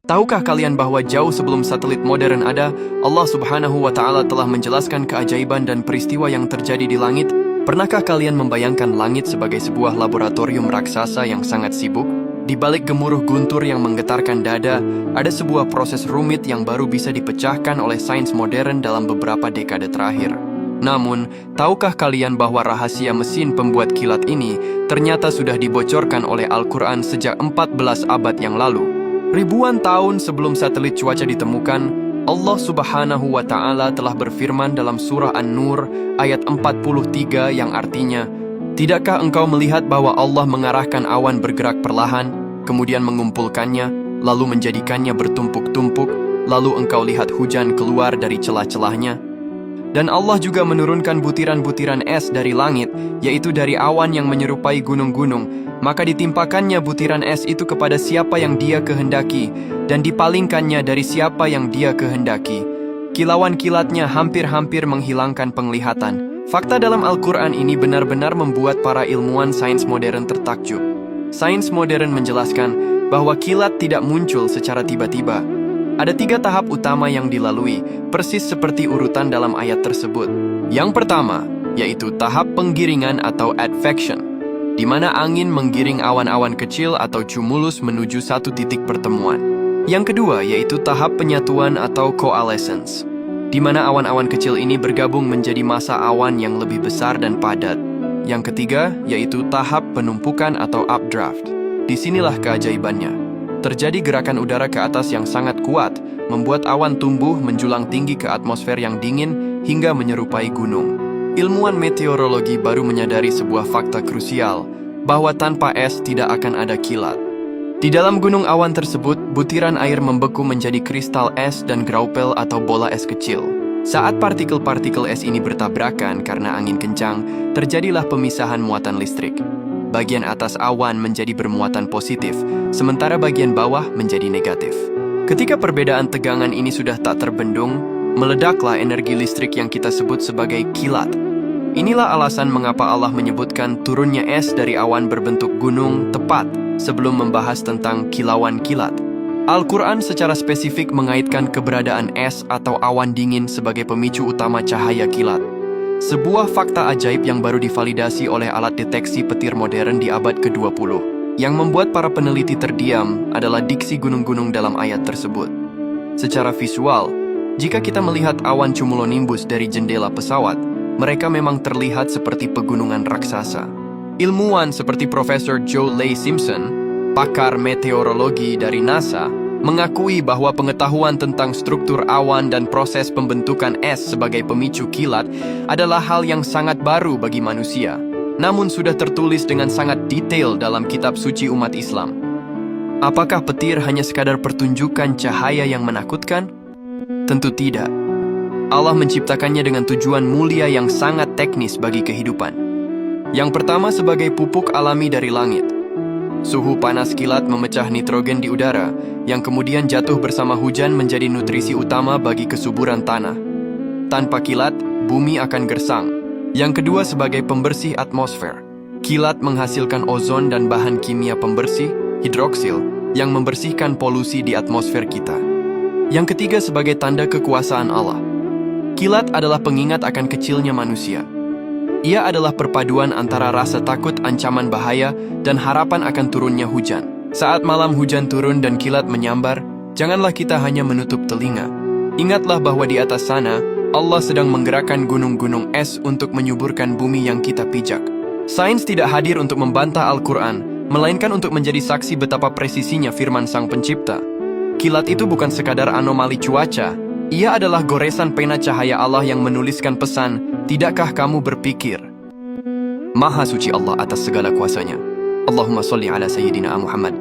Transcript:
Tahukah kalian bahwa jauh sebelum satelit modern ada, Allah Subhanahu wa Ta'ala telah menjelaskan keajaiban dan peristiwa yang terjadi di langit? Pernahkah kalian membayangkan langit sebagai sebuah laboratorium raksasa yang sangat sibuk? Di balik gemuruh guntur yang menggetarkan dada, ada sebuah proses rumit yang baru bisa dipecahkan oleh sains modern dalam beberapa dekade terakhir. Namun, tahukah kalian bahwa rahasia mesin pembuat kilat ini ternyata sudah dibocorkan oleh Al-Quran sejak 14 abad yang lalu? Ribuan tahun sebelum satelit cuaca ditemukan, Allah Subhanahu wa Ta'ala telah berfirman dalam surah An-Nur ayat 43 yang artinya, "Tidakkah engkau melihat bahwa Allah mengarahkan awan bergerak perlahan, kemudian mengumpulkannya, lalu menjadikannya bertumpuk-tumpuk, lalu engkau lihat hujan keluar dari celah-celahnya? Dan Allah juga menurunkan butiran-butiran es dari langit, yaitu dari awan yang menyerupai gunung-gunung, maka ditimpakannya butiran es itu kepada siapa yang Dia kehendaki, dan dipalingkannya dari siapa yang Dia kehendaki. Kilauan kilatnya hampir-hampir menghilangkan penglihatan." Fakta dalam Al-Quran ini benar-benar membuat para ilmuwan sains modern tertakjub. Sains modern menjelaskan bahwa kilat tidak muncul secara tiba-tiba. Ada 3 tahap utama yang dilalui, persis seperti urutan dalam ayat tersebut. Yang pertama, yaitu tahap penggiringan atau advection, di mana angin menggiring awan-awan kecil atau cumulus menuju satu titik pertemuan. Yang kedua, yaitu tahap penyatuan atau coalescence, di mana awan-awan kecil ini bergabung menjadi massa awan yang lebih besar dan padat. Yang ketiga, yaitu tahap penumpukan atau updraft. Disinilah keajaibannya. Terjadi gerakan udara ke atas yang sangat kuat, membuat awan tumbuh menjulang tinggi ke atmosfer yang dingin hingga menyerupai gunung. Ilmuwan meteorologi baru menyadari sebuah fakta krusial, bahwa tanpa es tidak akan ada kilat. Di dalam gunung awan tersebut, butiran air membeku menjadi kristal es dan graupel atau bola es kecil. Saat partikel-partikel es ini bertabrakan karena angin kencang, terjadilah pemisahan muatan listrik. Bagian atas awan menjadi bermuatan positif, sementara bagian bawah menjadi negatif. Ketika perbedaan tegangan ini sudah tak terbendung, meledaklah energi listrik yang kita sebut sebagai kilat. Inilah alasan mengapa Allah menyebutkan turunnya es dari awan berbentuk gunung tepat sebelum membahas tentang kilauan kilat. Al-Quran secara spesifik mengaitkan keberadaan es atau awan dingin sebagai pemicu utama cahaya kilat. Sebuah fakta ajaib yang baru divalidasi oleh alat deteksi petir modern di abad ke-20. Yang membuat para peneliti terdiam adalah diksi gunung-gunung dalam ayat tersebut. Secara visual, jika kita melihat awan cumulonimbus dari jendela pesawat, mereka memang terlihat seperti pegunungan raksasa. Ilmuwan seperti Profesor Joe Lay Simpson, pakar meteorologi dari NASA, mengakui bahwa pengetahuan tentang struktur awan dan proses pembentukan es sebagai pemicu kilat adalah hal yang sangat baru bagi manusia, namun sudah tertulis dengan sangat detail dalam kitab suci umat Islam. Apakah petir hanya sekadar pertunjukan cahaya yang menakutkan? Tentu tidak. Allah menciptakannya dengan tujuan mulia yang sangat teknis bagi kehidupan. Yang pertama sebagai pupuk alami dari langit. Suhu panas kilat memecah nitrogen di udara, yang kemudian jatuh bersama hujan menjadi nutrisi utama bagi kesuburan tanah. Tanpa kilat, bumi akan gersang. Yang kedua sebagai pembersih atmosfer. Kilat menghasilkan ozon dan bahan kimia pembersih, hidroksil, yang membersihkan polusi di atmosfer kita. Yang ketiga sebagai tanda kekuasaan Allah. Kilat adalah pengingat akan kecilnya manusia. Ia adalah perpaduan antara rasa takut ancaman bahaya dan harapan akan turunnya hujan. Saat malam hujan turun dan kilat menyambar, janganlah kita hanya menutup telinga. Ingatlah bahwa di atas sana, Allah sedang menggerakkan gunung-gunung es untuk menyuburkan bumi yang kita pijak. Sains tidak hadir untuk membantah Al-Quran, melainkan untuk menjadi saksi betapa presisinya firman Sang Pencipta. Kilat itu bukan sekadar anomali cuaca, ia adalah goresan pena cahaya Allah yang menuliskan pesan, "Tidakkah kamu berpikir?" Maha suci Allah atas segala kuasanya. Allahumma sholli ala Sayyidina Muhammad